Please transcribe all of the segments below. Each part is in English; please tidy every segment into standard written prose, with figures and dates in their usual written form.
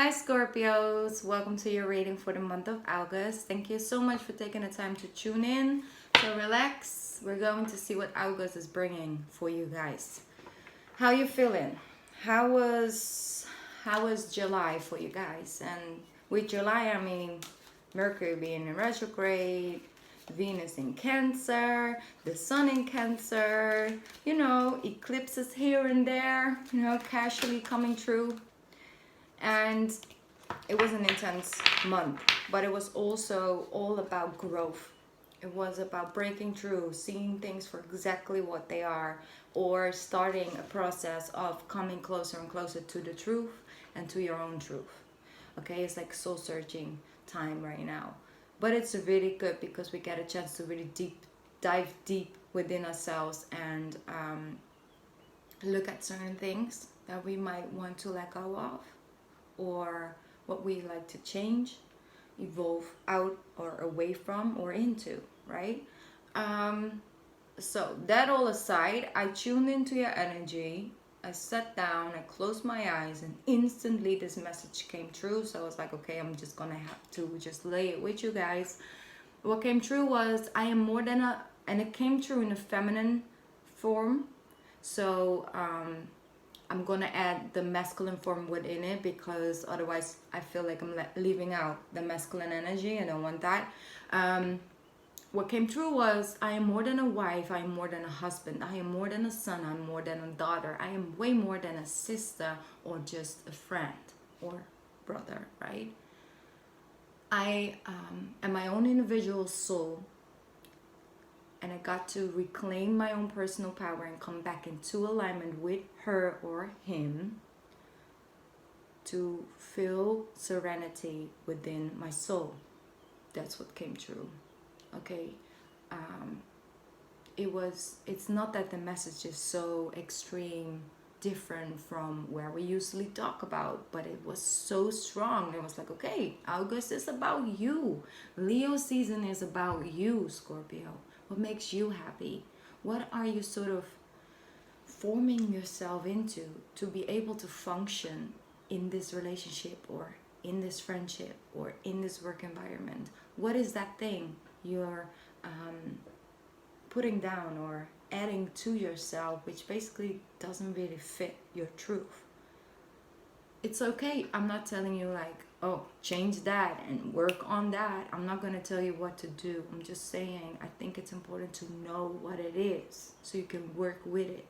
Hi Scorpios, welcome to your reading for the month of August. Thank you so much for taking the time to tune in. So relax, we're going to see what August is bringing for you guys. How you feeling? How was July for you guys? And with July, I mean Mercury being in retrograde, Venus in Cancer, the Sun in Cancer, eclipses here and there, casually coming true. And it was an intense month, but it was also all about growth. It was about breaking through, seeing things for exactly what they are, or starting a process of coming closer and closer to the truth and to your own truth. Okay, it's like soul searching time right now. But it's really good because we get a chance to really dive deep within ourselves and look at certain things that we might want to let go of, or what we like to change, evolve out or away from or into, right? So that all aside, I tuned into your energy. I sat down, I closed my eyes, and instantly this message came true. So I was like, okay, I'm just gonna have to just lay it with you guys. What came true was I am more than a, and it came true in a feminine form. So I'm gonna add the masculine form within it because otherwise I feel like I'm leaving out the masculine energy. I don't want that. What came true was I am more than a wife, I am more than a husband, I am more than a son, I'm more than a daughter, I am way more than a sister or just a friend or brother, right? I am my own individual soul, and I got to reclaim my own personal power and come back into alignment with her or him to feel serenity within my soul. That's what came true. Okay. It's not that the message is so extreme different from where we usually talk about, but it was so strong. It was like, okay, August is about you. Leo season is about you, Scorpio. What makes you happy? What are you sort of forming yourself into to be able to function in this relationship or in this friendship or in this work environment? What is that thing you're putting down or adding to yourself which basically doesn't really fit your truth? It's okay. I'm not telling you like, oh, change that and work on that. I'm not going to tell you what to do. I'm just saying I think it's important to know what it is so you can work with it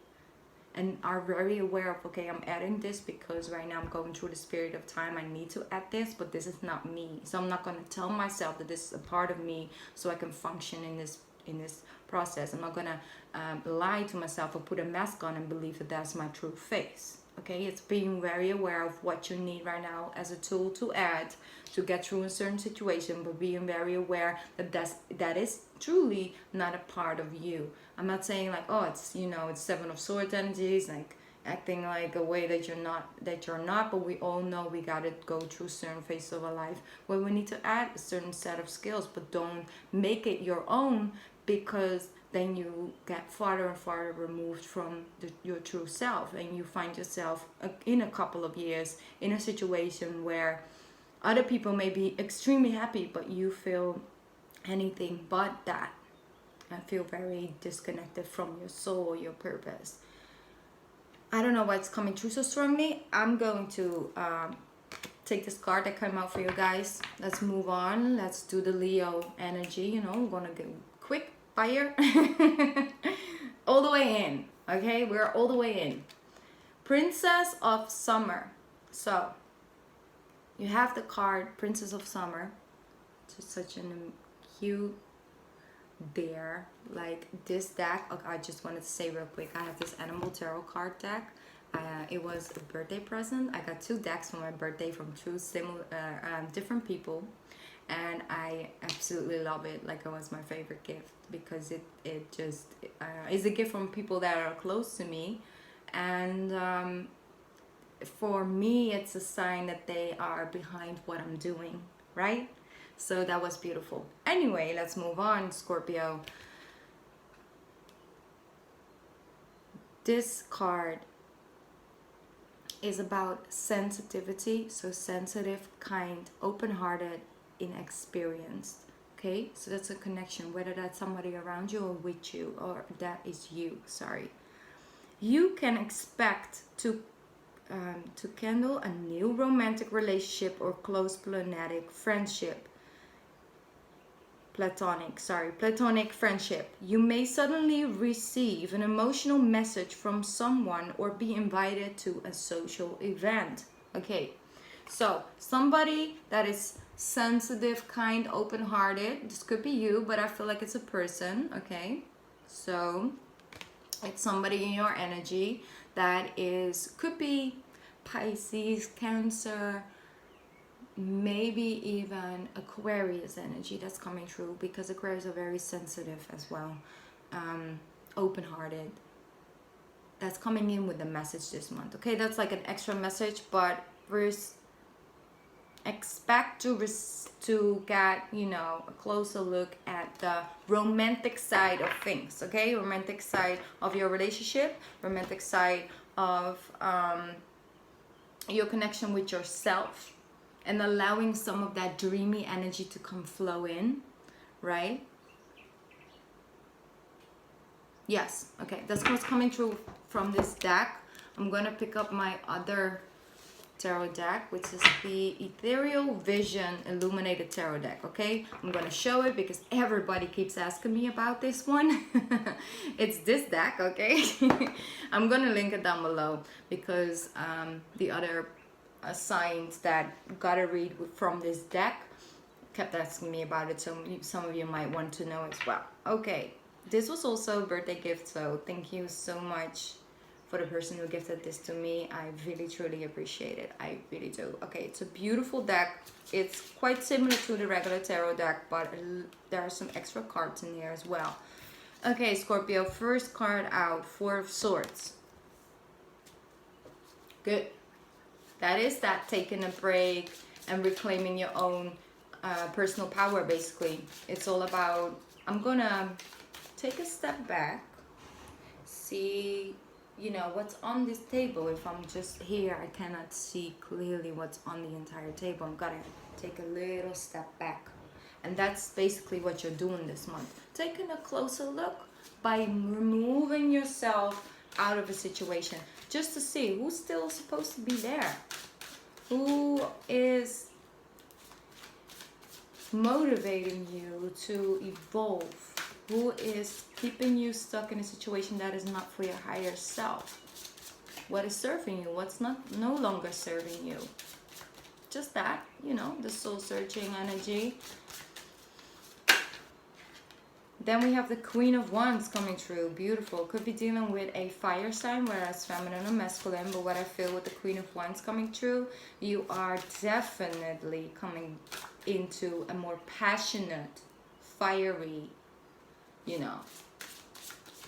and are very aware of, okay, I'm adding this because right now I'm going through this period of time. I need to add this, but this is not me. So I'm not going to tell myself that this is a part of me so I can function in this process. I'm not going to lie to myself or put a mask on and believe that that's my true face. Okay, it's being very aware of what you need right now as a tool to add to get through a certain situation, but being very aware that that is truly not a part of you. I'm not saying like, oh, it's it's Seven of Swords energies, like acting like a way that you're not, but we all know we gotta go through certain phases of our life where we need to add a certain set of skills, but don't make it your own, because then you get farther and farther removed from your true self, and you find yourself in a couple of years in a situation where other people may be extremely happy, but you feel anything but that and feel very disconnected from your soul, your purpose. I don't know what's coming through so strongly. I'm going to take this card that came out for you guys. Let's move on. Let's do the Leo energy. I'm gonna get quick fire. All the way in. Okay, we're all the way in. Princess of Summer. So you have the card Princess of Summer. It's such a cute there. Like this deck, okay, I just wanted to say real quick, I have this Animal Tarot card deck. It was a birthday present. I got 2 decks for my birthday from 2 similar different people, and I absolutely love it. Like, it was my favorite gift because it just is a gift from people that are close to me, and for me it's a sign that they are behind what I'm doing, right? So that was beautiful. Anyway, let's move on, Scorpio. This card is about sensitivity. So sensitive, kind, open-hearted, inexperienced. Okay, so that's a connection, whether that's somebody around you or with you, or that is you, sorry. You can expect to kindle a new romantic relationship or close platonic friendship. You may suddenly receive an emotional message from someone or be invited to a social event. Okay, so somebody that is sensitive, kind, open-hearted, this could be you, but I feel like it's a person. Okay, so it's somebody in your energy that could be Pisces, Cancer, maybe even Aquarius energy that's coming through, because Aquarius are very sensitive as well, open-hearted. That's coming in with the message this month. Okay, that's like an extra message, but expect to get, you know, a closer look at the romantic side of things. Okay, romantic side of your relationship, romantic side of your connection with yourself, and allowing some of that dreamy energy to come flow in, right? Yes, okay, that's what's coming through from this deck. I'm gonna pick up my other tarot deck, which is the Ethereal Vision Illuminated Tarot deck. Okay, I'm gonna show it because everybody keeps asking me about this one. It's this deck. Okay. I'm gonna link it down below, because the other signs that got a read from this deck kept asking me about it, so some of you might want to know as well. Okay, this was also a birthday gift, so thank you so much for the person who gifted this to me. I really truly appreciate it. I really do. Okay, it's a beautiful deck. It's quite similar to the regular tarot deck, but there are some extra cards in here as well. Okay, Scorpio, first card out, Four of Swords. Good. That is that taking a break and reclaiming your own personal power, basically. It's all about, I'm gonna take a step back, see, you know, what's on this table. If I'm just here, I cannot see clearly what's on the entire table. I'm gonna take a little step back. And that's basically what you're doing this month. Taking a closer look by removing yourself out of a situation, just to see who's still supposed to be there. Who is motivating you to evolve? Who is keeping you stuck in a situation that is not for your higher self? What is serving you? What's no longer serving you? Just that, you know, the soul searching energy. Then we have the Queen of Wands coming through. Beautiful. Could be dealing with a fire sign, whereas feminine or masculine. But what I feel with the Queen of Wands coming through, you are definitely coming into a more passionate, fiery, you know,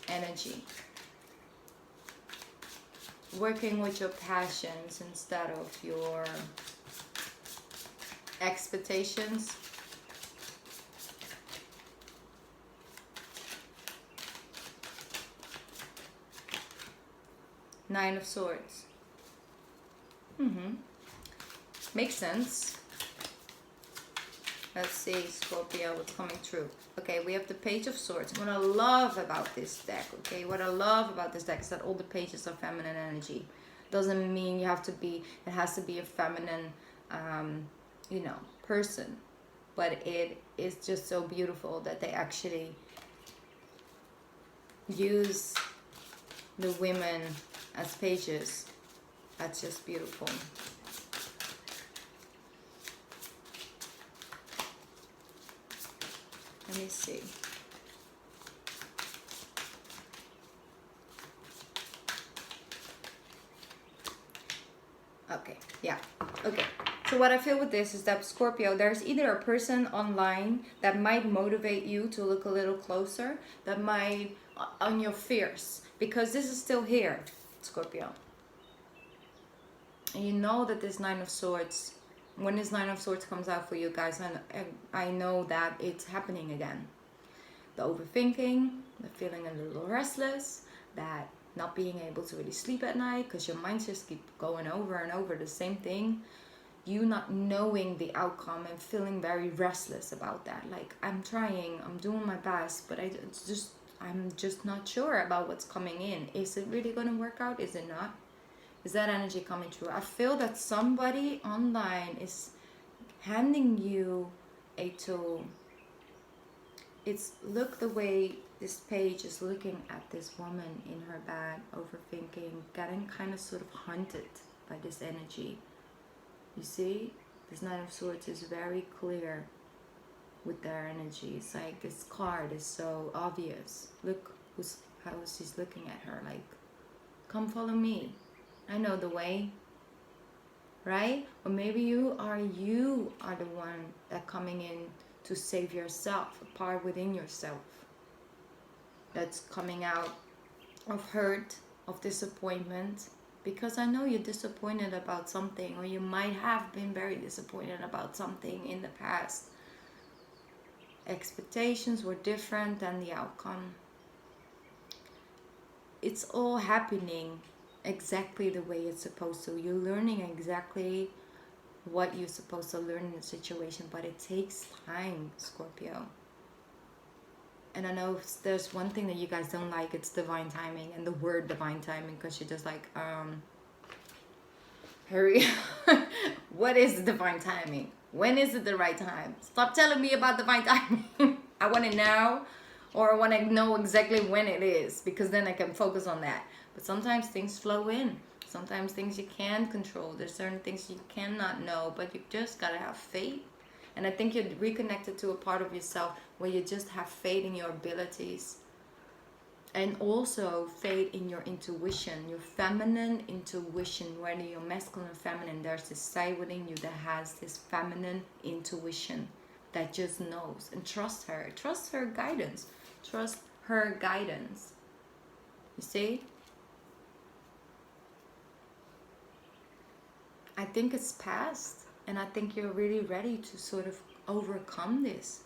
energy. Working with your passions instead of your expectations. Nine of Swords. Makes sense. Let's see, Scorpio, what's coming through. Okay, we have the Page of Swords. What I love about this deck, okay, what I love about this deck is that all the pages are feminine energy. Doesn't mean you have to be, it has to be a feminine, you know, person. But it is just so beautiful that they actually use the women as pages. That's just beautiful. Let me see. Okay, yeah, okay. So what I feel with this is that, Scorpio, there's either a person online that might motivate you to look a little closer, that might, on your fears, because this is still here, Scorpio. And you know that this Nine of Swords, when this Nine of Swords comes out for you guys, I know that it's happening again. The overthinking, the feeling a little restless, that not being able to really sleep at night because your mind just keep going over and over the same thing. You not knowing the outcome and feeling very restless about that. Like, I'm trying, I'm doing my best, but I'm just not sure about what's coming in. Is it really going to work out? Is it not? Is that energy coming through? I feel that somebody online is handing you a tool. It's, look the way this page is looking at this woman in her bed, overthinking, getting kind of sort of haunted by this energy. You see, this Knight of Swords is very clear with their energy. It's like this card is so obvious. Look how she's looking at her, like, come follow me. I know the way, right? Or maybe you are the one that coming in to save yourself, a part within yourself that's coming out of hurt, of disappointment, because I know you're disappointed about something, or you might have been very disappointed about something in the past. Expectations were different than the outcome. It's all happening exactly the way it's supposed to. You're learning exactly what you're supposed to learn in the situation, but it takes time, Scorpio. And I know if there's one thing that you guys don't like, it's divine timing, and the word divine timing, because you're just like, hurry. What is divine timing? When is it the right time? Stop telling me about divine timing. I want to know, or I want to know exactly when it is, because then I can focus on that. But sometimes things flow in. Sometimes things you can control. There's certain things you cannot know, but you just gotta have faith. And I think you're reconnected to a part of yourself where you just have faith in your abilities. And also faith in your intuition, your feminine intuition, whether you're masculine or feminine, there's this side within you that has this feminine intuition that just knows. And trust her. Trust her guidance. Trust her guidance. You see? I think it's past, and I think you're really ready to sort of overcome this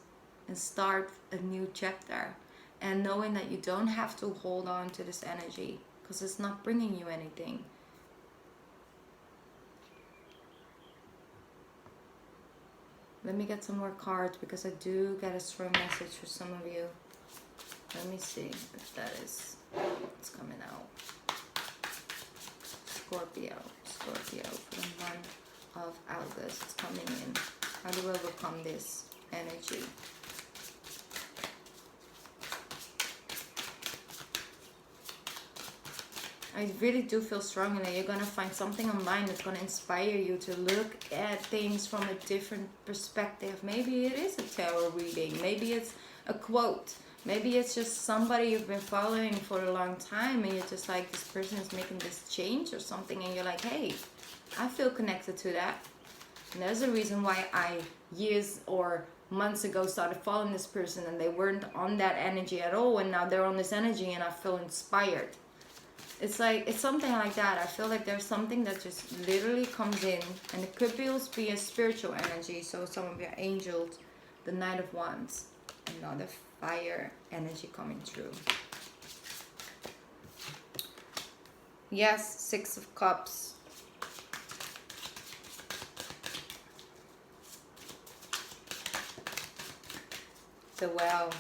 and start a new chapter, and knowing that you don't have to hold on to this energy because it's not bringing you anything. Let me get some more cards, because I do get a strong message for some of you. Let me see if that is what's coming out. Scorpio for the month of August. It's coming in. How do we overcome this energy? I really do feel strongly that you're going to find something online that's going to inspire you to look at things from a different perspective. Maybe it is a tarot reading. Maybe it's a quote. Maybe it's just somebody you've been following for a long time, and you're just like, this person is making this change or something, and you're like, hey, I feel connected to that. And there's a reason why I years or months ago started following this person, and they weren't on that energy at all, and now they're on this energy, and I feel inspired. It's like, it's something like that. I feel like there's something that just literally comes in, and it could be a spiritual energy. So some of your angels, the Knight of Wands, another fire energy coming through. Yes, Six of Cups. The Well,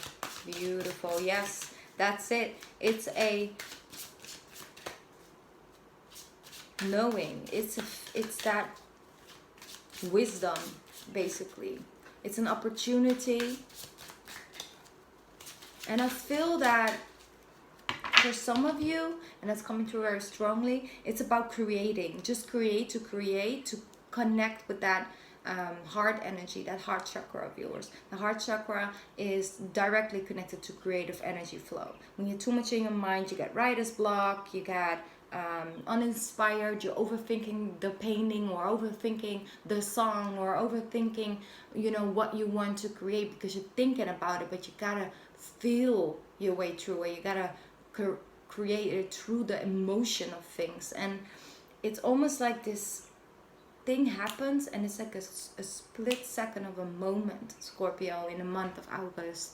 beautiful. Yes, that's it. It's a knowing. It's that wisdom, basically. It's an opportunity. And I feel that for some of you, and that's coming through very strongly, it's about creating. Just create, to connect with that heart energy, that heart chakra of yours. The heart chakra is directly connected to creative energy flow. When you're too much in your mind, you get writer's block, you get uninspired, you're overthinking the painting, or overthinking the song, or overthinking, you know, what you want to create, because you're thinking about it, but you gotta feel your way through it. You gotta create it through the emotion of things. And it's almost like this thing happens, and it's like a split second of a moment, Scorpio, in the month of August.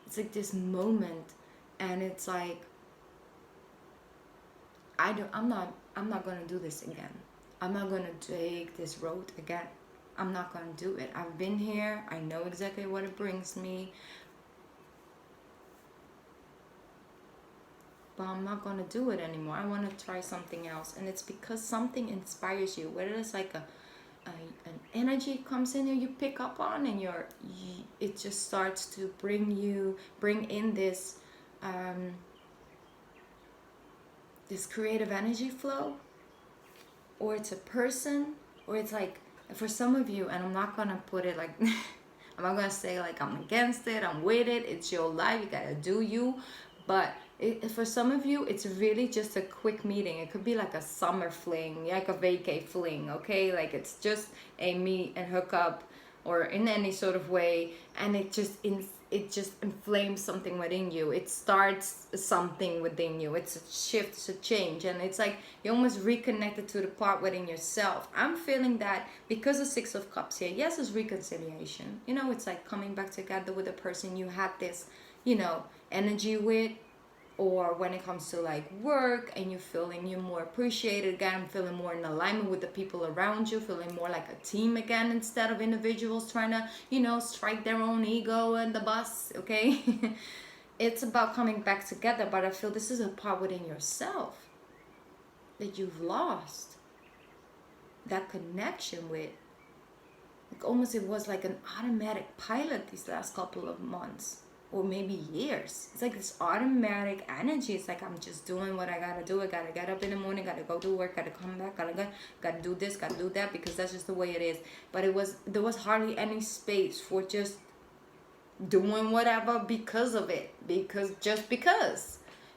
It's like this moment, and it's like I'm not gonna do this again. I'm not gonna take this road again. I'm not gonna do it. I've been here. I know exactly what it brings me. But I'm not gonna do it anymore. I want to try something else. And it's because something inspires you, whether it's like an energy comes in you pick up on, and it just starts to bring in this this creative energy flow, or it's a person, or it's like, for some of you, and I'm not gonna put it like I'm not gonna say like I'm against it, I'm with it, it's your life, you gotta do you. But for some of you, it's really just a quick meeting. It could be like a summer fling, like a vacay fling, okay? Like it's just a meet and hook up, or in any sort of way, and it just inflames something within you. It starts something within you. It's a shift, it's a change, and it's like you're almost reconnected to the part within yourself. I'm feeling that because of Six of Cups here. Yes, it's reconciliation. You know, it's like coming back together with a person you had this, you know, energy with, or when it comes to like work, and you're more appreciated again, feeling more in alignment with the people around you, feeling more like a team again, instead of individuals trying to, you know, strike their own ego in the bus, okay? It's about coming back together, but I feel this is a part within yourself that you've lost that connection with. Like almost it was like an automatic pilot these last couple of months, or maybe years. It's like this automatic energy. It's like I'm just doing what I gotta do. I gotta get up in the morning, gotta go to work, gotta come back, gotta do this, gotta do that, because that's just the way it is. But there was hardly any space for just doing whatever because of it, because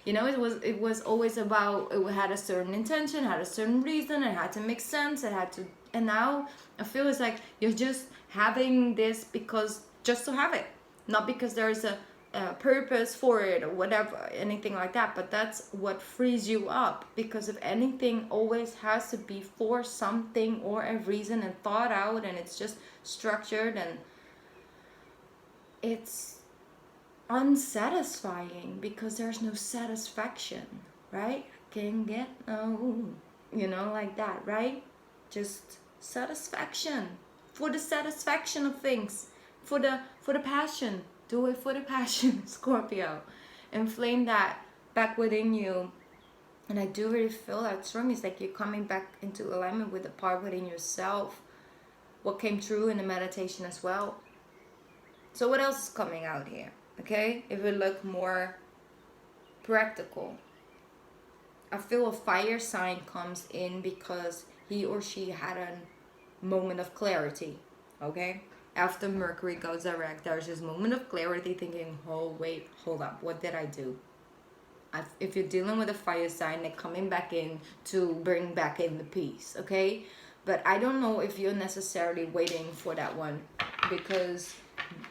you know, it was always about, it had a certain intention, had a certain reason, it had to make sense, and now I feel it's like you're just having this because just to have it, not because there's a purpose for it or whatever, anything like that. But that's what frees you up, because if anything always has to be for something or a reason and thought out, and it's just structured, and it's unsatisfying because there's no satisfaction, right? Can get no, you know, like that, right? Just satisfaction, for the satisfaction of things, for the passion. Do it for the passion, Scorpio. Inflame that back within you. And I do really feel that strong. It's like you're coming back into alignment with the part within yourself, what came true in the meditation as well. So what else is coming out here? Okay, if we look more practical, I feel a fire sign comes in because he or she had a moment of clarity. Okay, after Mercury goes direct, there's this moment of clarity, thinking, oh wait, hold up, what did I do? If you're dealing with a fire sign, they're coming back in to bring back in the peace. Okay, but I don't know if you're necessarily waiting for that one, because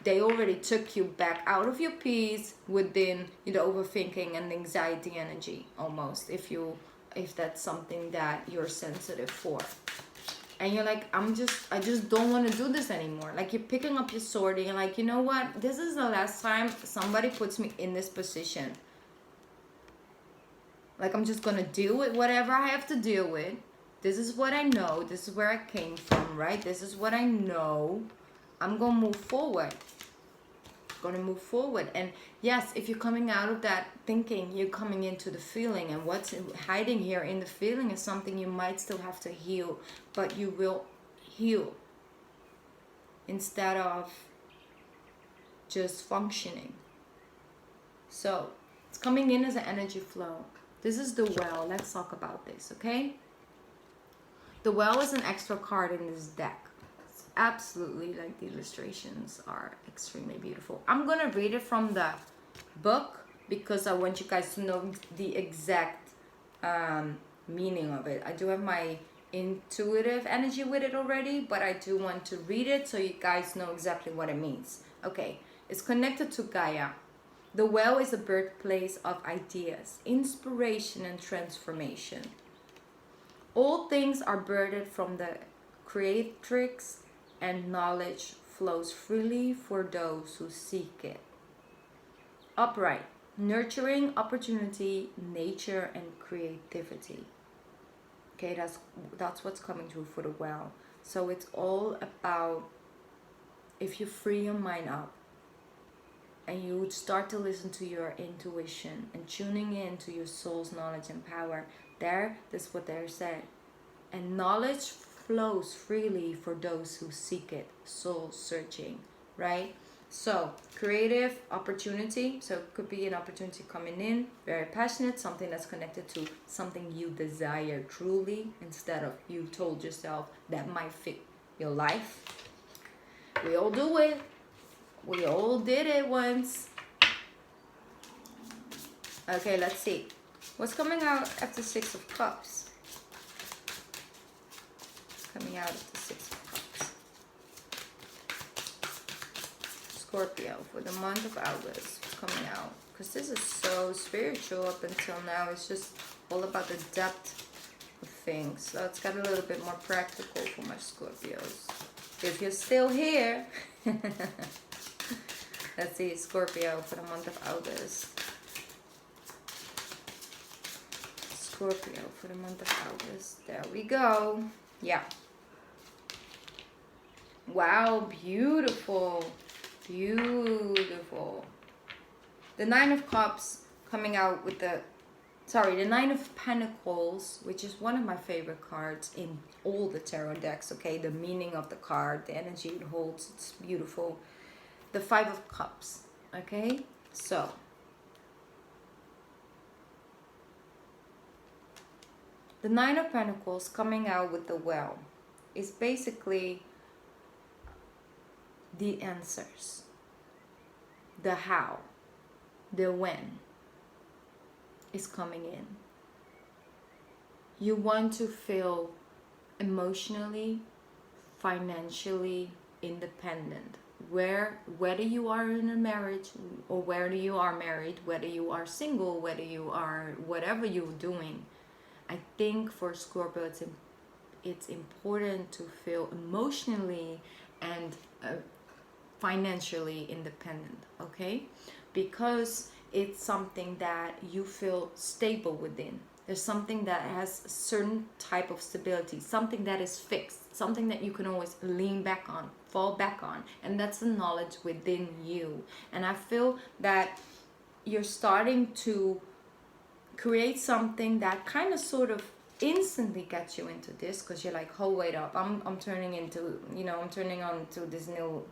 they already took you back out of your peace within the overthinking and anxiety energy, almost, if that's something that you're sensitive for. And you're like, I just don't want to do this anymore. Like, you're picking up your sword and you're like, you know what, this is the last time somebody puts me in this position. Like, I'm just gonna deal with whatever I have to deal with. This is what I know, this is where I came from, right? This is what I know. I'm gonna move forward. And yes, if you're coming out of that thinking, you're coming into the feeling, and what's hiding here in the feeling is something you might still have to heal, but you will heal instead of just functioning. So it's coming in as an energy flow. This is the well. Let's talk about this, okay? The well is an extra card in this deck. Absolutely, like, the illustrations are extremely beautiful. I'm gonna read it from the book because I want you guys to know the exact meaning of it. I do have my intuitive energy with it already, but I do want to read it so you guys know exactly what it means. Okay, it's connected to Gaia. The well is a birthplace of ideas, inspiration, and transformation. All things are birthed from the creatrix, and knowledge flows freely for those who seek it. Upright. nurturing, opportunity, nature, and creativity. Okay, that's what's coming through for the well. So it's all about, if you free your mind up and you start to listen to your intuition and tuning in to your soul's knowledge and power, that's what they're saying. And knowledge flows freely for those who seek it, soul searching, right? So creative opportunity, so it could be an opportunity coming in, very passionate, something that's connected to something you desire truly, instead of you told yourself that might fit your life. We all do it. We all did it once. Okay, let's see. What's coming out after Six of Cups? Coming out of the Six of Cups. Scorpio for the month of August. What's coming out? Because this is so spiritual up until now. It's just all about the depth of things. So it's got a little bit more practical for my Scorpios. If you're still here. Let's see, Scorpio for the month of August. Scorpio for the month of August. There we go. Yeah. Wow, beautiful. Beautiful. The Nine of Cups coming out with the Nine of Pentacles, which is one of my favorite cards in all the tarot decks, okay? The meaning of the card, the energy it holds, it's beautiful. The Five of Cups, okay? So, the Nine of Pentacles coming out with the well is basically the answers, the how, the when is coming in. You want to feel emotionally, financially independent. Whether you are in a marriage or whether you are married, whether you are single, whether you are whatever you're doing, I think for Scorpio it's important to feel emotionally and financially independent, okay? Because it's something that you feel stable within. There's something that has a certain type of stability, something that is fixed, something that you can always lean back on, fall back on, and that's the knowledge within you. And I feel that you're starting to create something that kind of sort of instantly gets you into this, because you're like, oh, wait up, I'm turning into, I'm turning on to this new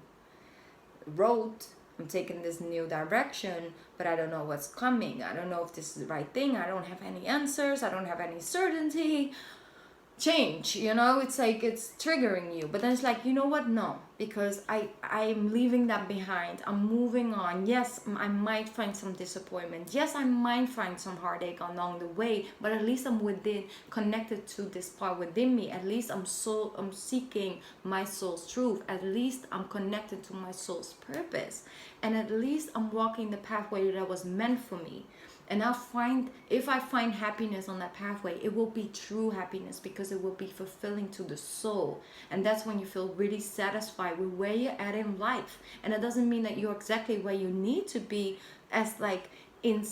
road, I'm taking this new direction, but I don't know what's coming. I don't know if this is the right thing. I don't have any answers. I don't have any certainty. Change, it's like it's triggering you, but then it's like, you know what? No, because I'm leaving that behind. I'm moving on. Yes, I might find some disappointment. Yes, I might find some heartache along the way, but at least I'm connected to this part within me. At least I'm seeking my soul's truth. At least I'm connected to my soul's purpose, and at least I'm walking the pathway that was meant for me. And if I find happiness on that pathway, it will be true happiness, because it will be fulfilling to the soul. And that's when you feel really satisfied with where you're at in life. And it doesn't mean that you're exactly where you need to be as like in,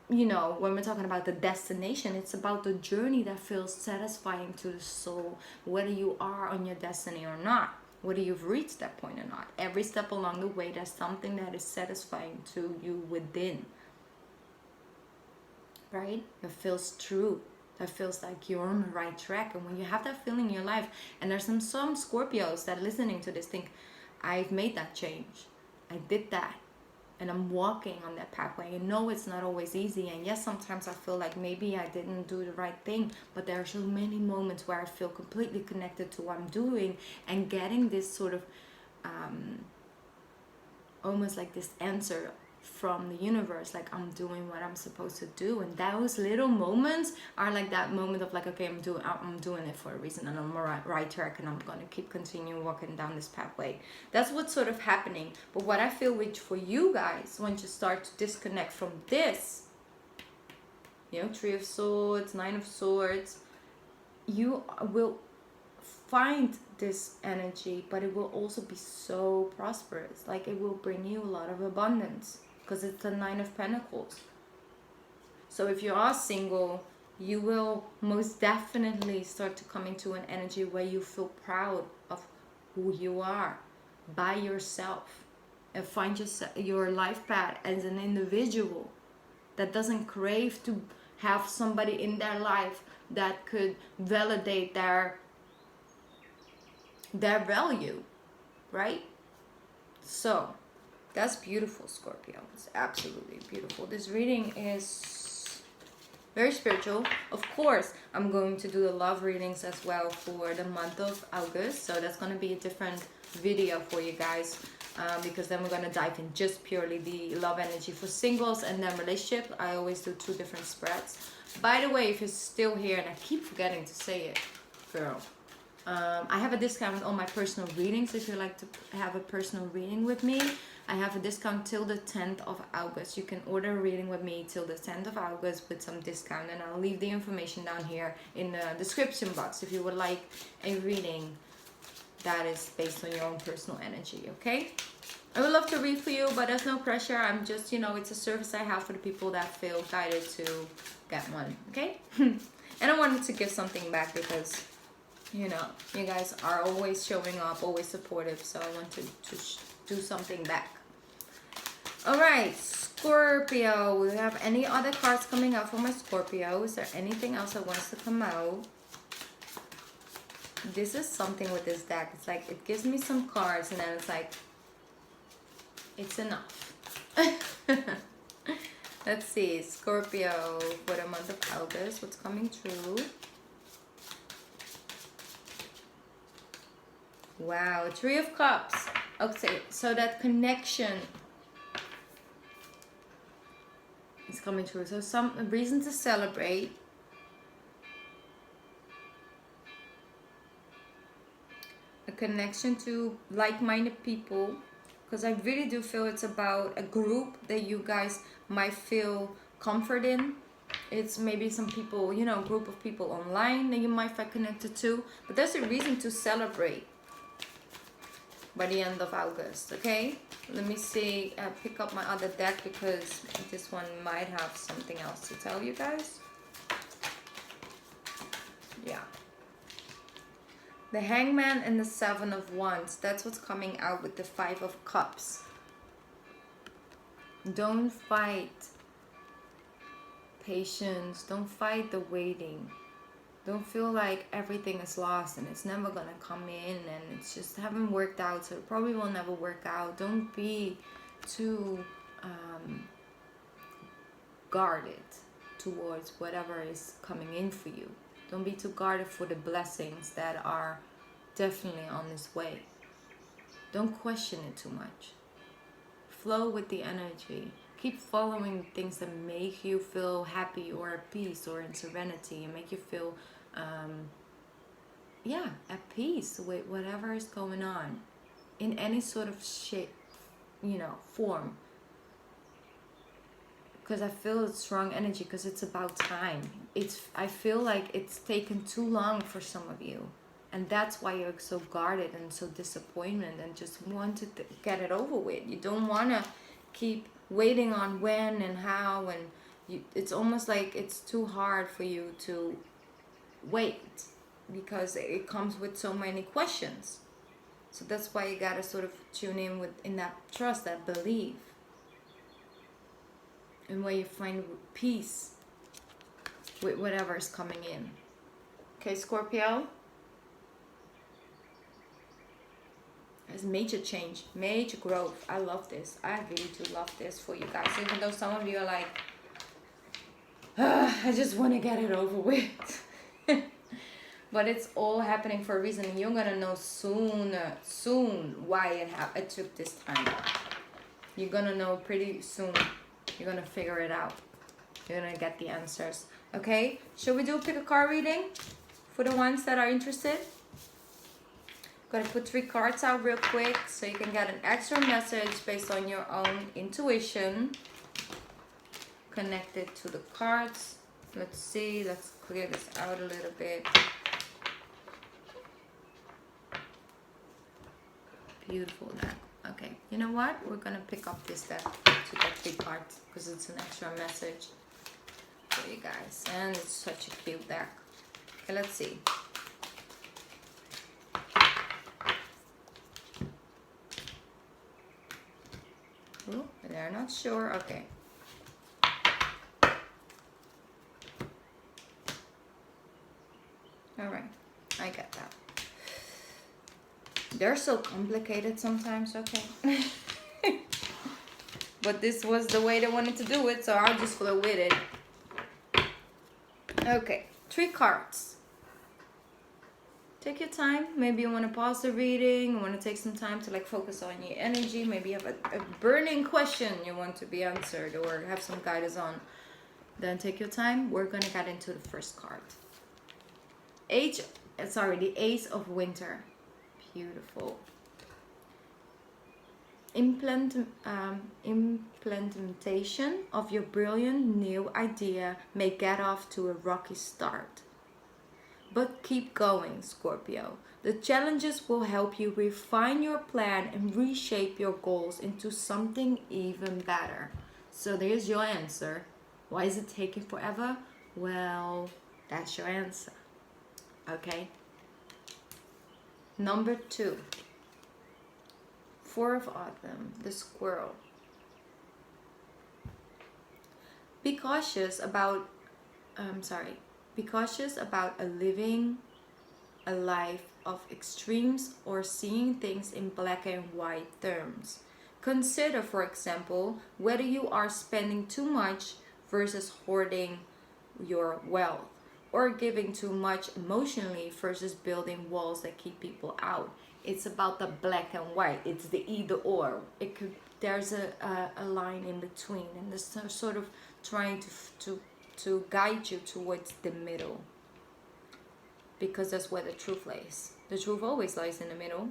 when we're talking about the destination, it's about the journey that feels satisfying to the soul, whether you are on your destiny or not, whether you've reached that point or not. Every step along the way, there's something that is satisfying to you within. Right? That feels true. That feels like you're on the right track. And when you have that feeling in your life, and there's some Scorpios that are listening to this think, I've made that change. I did that. And I'm walking on that pathway. And no, it's not always easy. And yes, sometimes I feel like maybe I didn't do the right thing. But there are so many moments where I feel completely connected to what I'm doing, and getting this sort of almost like this answer from the universe, like I'm doing what I'm supposed to do. And those little moments are like that moment of like, okay, I'm doing it for a reason, and I'm on the right track, and I'm gonna continue walking down this pathway. That's what's sort of happening. But what I feel for you guys, once you start to disconnect from this, Three of Swords, Nine of Swords, you will find this energy, but it will also be so prosperous. Like it will bring you a lot of abundance, because it's the Nine of Pentacles. So if you are single, you will most definitely start to come into an energy where you feel proud of who you are by yourself, and find your life path as an individual that doesn't crave to have somebody in their life that could validate their value, right? So that's beautiful, Scorpio. It's absolutely beautiful. This reading is very spiritual. Of course, I'm going to do the love readings as well for the month of August. So that's going to be a different video for you guys, because then we're going to dive in just purely the love energy for singles and then relationship. I always do 2 different spreads. By the way, if you're still here, and I keep forgetting to say it, girl, I have a discount on my personal readings. If you like to have a personal reading with me, I have a discount till the 10th of August. You can order a reading with me till the 10th of August with some discount, and I'll leave the information down here in the description box if you would like a reading that is based on your own personal energy, okay? I would love to read for you, but there's no pressure. I'm just, it's a service I have for the people that feel guided to get one, okay? And I wanted to give something back because, you guys are always showing up, always supportive, so I wanted to do something back. All right, Scorpio. Do we have any other cards coming out for my Scorpio? Is there anything else that wants to come out? This is something with this deck. It's like it gives me some cards and then it's like, it's enough. Let's see, Scorpio for the month of August. What's coming through? Wow, 3 of Cups. Okay, so that connection is coming through. So some reason to celebrate. A connection to like-minded people. Because I really do feel it's about a group that you guys might feel comfort in. It's maybe some people, group of people online that you might feel connected to. But there's a reason to celebrate by the end of August, okay? Let me see, pick up my other deck because this one might have something else to tell you guys. Yeah. The Hangman and the 7 of Wands. That's what's coming out with the 5 of Cups. Don't fight patience. Don't fight the waiting. Don't feel like everything is lost and it's never gonna come in and it's just haven't worked out, so it probably will never work out. Don't be too guarded towards whatever is coming in for you. Don't be too guarded for the blessings that are definitely on this way. Don't question it too much. Flow with the energy. Keep following things that make you feel happy or at peace or in serenity and make you feel at peace with whatever is going on in any sort of shape, form. Because I feel it's strong energy because it's about time. I feel like it's taken too long for some of you. And that's why you're so guarded and so disappointed and just want to get it over with. You don't want to keep waiting on when and how, and it's almost like it's too hard for you to wait because it comes with so many questions. So that's why you got to sort of tune in that trust, that belief, and where you find peace with whatever is coming in. Okay, Scorpio. There's major change, major growth. I love this. I really do love this for you guys. Even though some of you are like, I just want to get it over with. But it's all happening for a reason. And you're going to know soon why it took this time. You're going to know pretty soon. You're going to figure it out. You're going to get the answers. Okay? Shall we do pick a card reading for the ones that are interested? Gonna put 3 cards out real quick so you can get an extra message based on your own intuition connected to the cards. Let's see, let's clear this out a little bit. Beautiful deck. Okay, you know what? We're gonna pick up this deck to get 3 cards because it's an extra message. for you guys. And it's such a cute deck. Okay, let's see. Ooh, they're not sure. Okay. Alright, I get that. They're so complicated sometimes, okay. But this was the way they wanted to do it, so I'll just flow with it. Okay, 3 cards. Take your time. Maybe you want to pause the reading. You want to take some time to like focus on your energy. Maybe you have a burning question you want to be answered or have some guidance on. Then take your time. We're going to get into the first card. The Ace of Winter. Beautiful. Implementation of your brilliant new idea may get off to a rocky start. But keep going, Scorpio. The challenges will help you refine your plan and reshape your goals into something even better. So there's your answer. Why is it taking forever? Well, that's your answer. Okay. Number 2. 4 of Autumn, the Squirrel. Be cautious about living a life of extremes or seeing things in black and white terms. Consider, for example, whether you are spending too much versus hoarding your wealth, or giving too much emotionally versus building walls that keep people out. It's about the black and white. It's the either or. There's a line in between, and this sort of trying to guide you towards the middle, because that's where the truth lays. The truth always lies in the middle.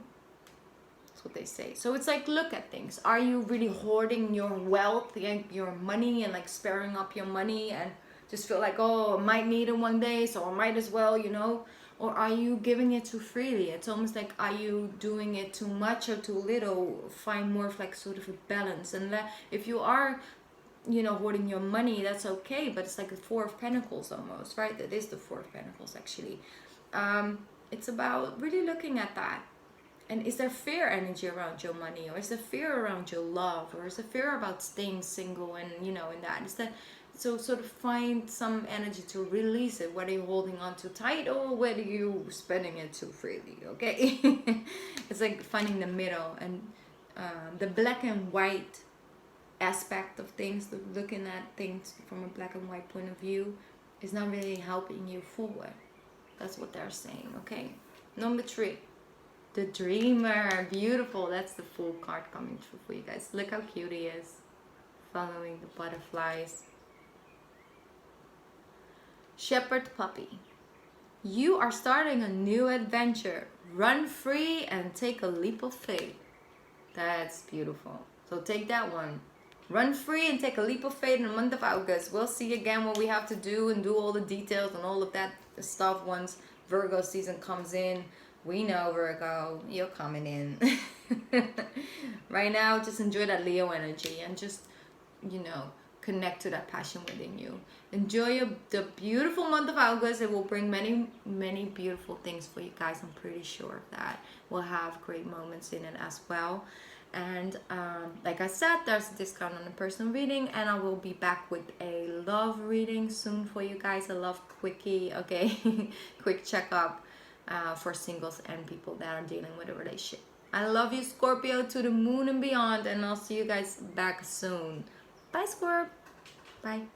That's what they say. So it's like, look at things. Are you really hoarding your wealth and your money and like sparing up your money and just feel like, oh, I might need it one day, so I might as well, you know? Or are you giving it too freely? It's almost like, are you doing it too much or too little? Find more of like sort of a balance. And if you are, you know, hoarding your money, that's okay, but it's like the 4 of Pentacles almost, right? That is the 4 of Pentacles actually. It's about really looking at that. And is there fear energy around your money, or is there fear around your love, or is there fear about staying single and, you know, in that? Is that, so sort of find some energy to release it, whether you're holding on too tight or whether you're spending it too freely, okay? It's like finding the middle, and the black and white aspect of things, looking at things from a black and white point of view, is not really helping you forward. That's what they're saying, okay? Number 3, the Dreamer. Beautiful. That's the full card coming through for you guys. Look how cute he is, following the butterflies. Shepherd Puppy. You are starting a new adventure. Run free and take a leap of faith. That's beautiful. So take that one. Run free and take a leap of faith in the month of August. We'll see again what we have to do and do all the details and all of that stuff once Virgo season comes in. We know, Virgo, you're coming in. Right now, just enjoy that Leo energy and just, you know, connect to that passion within you. Enjoy the beautiful month of August. It will bring many, many beautiful things for you guys. I'm pretty sure of that. We'll have great moments in it as well. And like I said, there's a discount on the personal reading, and I will be back with a love reading soon for you guys. A love quickie, okay? Quick checkup for singles and people that are dealing with a relationship. I love you, Scorpio, to the moon and beyond, and I'll see you guys back soon. Bye, Scorp. Bye.